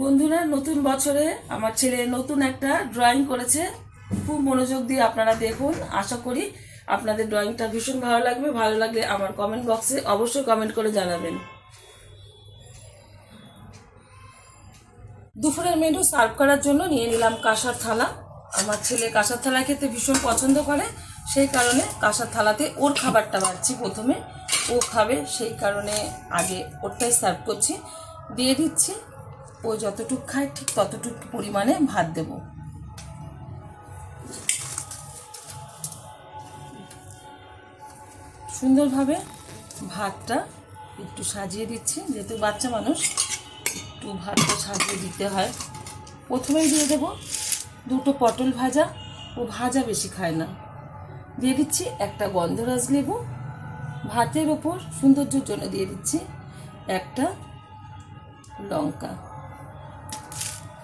বন্ধুরা, নতুন বছরে আমার ছেলে নতুন একটা ড্রয়িং করেছে। খুব মনোযোগ দিয়ে আপনারা দেখুন। আশা করি আপনাদের ড্রয়িংটা ভীষণ ভালো লাগবে। ভালো লাগলে আমার কমেন্ট বক্সে অবশ্যই কমেন্ট করে জানাবেন। দুপুরের মেনু সার্ভ করার জন্য নিয়ে নিলাম কাঁসার থালা। আমার ছেলে কাঁসার থালা খেতে ভীষণ পছন্দ করে, সেই কারণে কাঁসার থালাতে ওর খাবারটা বাড়ছি। প্রথমে ও খাবে, সেই কারণে আগে ওরটাই সার্ভ করছি। দিয়ে দিচ্ছি, ও যতটুকু খায় ঠিক ততটুকু পরিমাণে ভাত দেব। সুন্দরভাবে ভাতটা একটু সাজিয়ে দিচ্ছি, যেহেতু বাচ্চা মানুষ একটু ভাতটা সাজিয়ে দিতে হয়। প্রথমেই দিয়ে দেব দুটো পটল ভাজা, ও ভাজা বেশি খায় না। দিয়ে দিচ্ছি একটা গন্ধরাজ লেবু। ভাতের ওপর সৌন্দর্যের জন্য দিয়ে দিচ্ছি একটা লঙ্কা।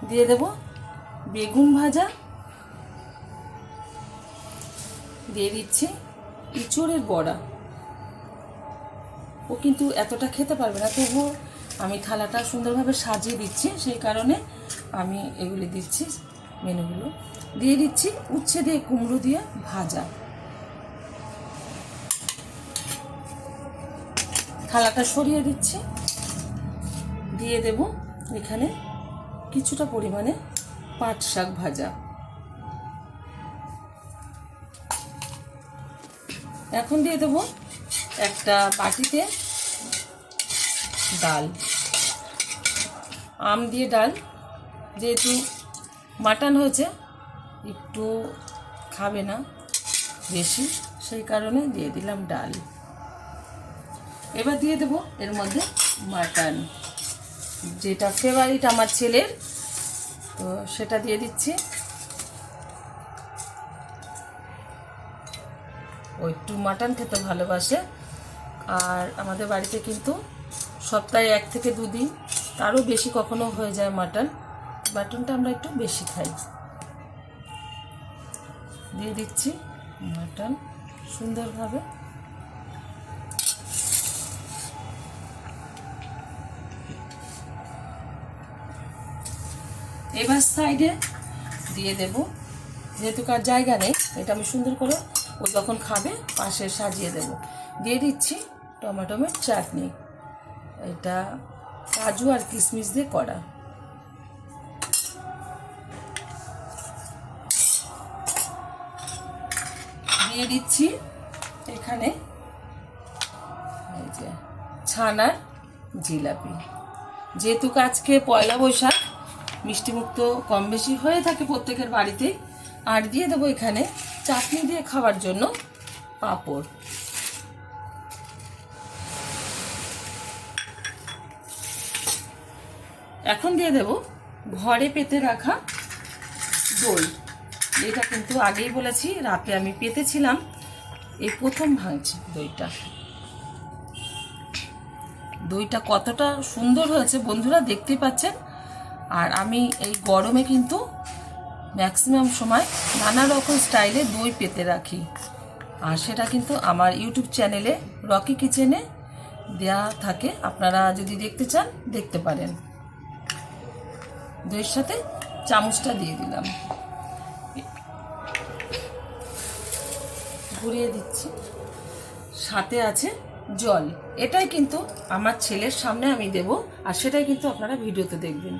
দিয়ে দেব বেগুন ভাজা। দিয়ে দিচ্ছি ইঁচড়ের বড়া। ও কিন্তু এতটা খেতে পারবে না, তবুও আমি থালাটা সুন্দরভাবে সাজিয়ে দিচ্ছি, সেই কারণে আমি এগুলি দিচ্ছি। মেনুগুলো দিয়ে দিচ্ছি উচ্ছে দিয়ে কুমড়ো দিয়ে ভাজা। থালাটা সরিয়ে দিচ্ছি। দিয়ে দেব এখানে কিছুটা পরিমাণে পাট শাক ভাজা। এখন দিয়ে দেব একটা বাটিতে ডাল, আম দিয়ে ডাল। যেহেতু মাটন হয়েছে, একটু খাবে না বেশি, সেই কারণে দিয়ে দিলাম ডাল। এবার দিয়ে দেব এর মধ্যে মাটন, যেটা ফেভারিট আমার ছেলের, তো সেটা দিয়ে দিচ্ছি। ও একটু মাটন খেতে ভালোবাসে, আর আমাদের বাড়িতে কিন্তু সপ্তাহে 1 থেকে 2 দিন, তারও বেশি কখনো হয়ে যায় মাটনটা আমরা একটু বেশি খাই। দিয়ে দিচ্ছি মাটন সুন্দরভাবে। এবার সাইডে দিয়ে দেব, যেহেতু কার জায়গা নেই, এটা আমি সুন্দর করে ও যখন খাবে পাশে সাজিয়ে দেব। দিয়ে দিচ্ছি টমেটোমের চাটনি, এটা কাজু আর কিশমিশ দিয়ে করা। দিয়ে দিচ্ছি এখানে এই যে ছানার জিলাপি। যেহেতু আজকে পয়লা বৈশাখ, মিষ্টিমুক্ত কম বেশি হয়ে থাকে প্রত্যেকের বাড়িতে। আর দিয়ে দেবো এখানে চাটনি দিয়ে খাওয়ার জন্য পাঁপড়। এখন দিয়ে দেব ঘরে পেতে রাখা দই। এটা কিন্তু আগেই বলেছি, রাতে আমি পেতেছিলাম, এই প্রথম ভাঙছি দইটা। দইটা কতটা সুন্দর হয়েছে বন্ধুরা দেখতেই পাচ্ছেন। আর আমি এই গরমে কিন্তু ম্যাক্সিমাম সময় নানা রকম স্টাইলে দই পেতে রাখি, আর সেটা কিন্তু আমার ইউটিউব চ্যানেলে রকি কিচেনে দেয়া থাকে। আপনারা যদি দেখতে চান দেখতে পারেন। দইয়ের সাথে চামচটা দিয়ে দিলাম, ঘুরিয়ে দিচ্ছি। সাথে আছে জল। এটাই কিন্তু আমার ছেলের সামনে আমি দেব, আর সেটাই কিন্তু আপনারা ভিডিওতে দেখবেন।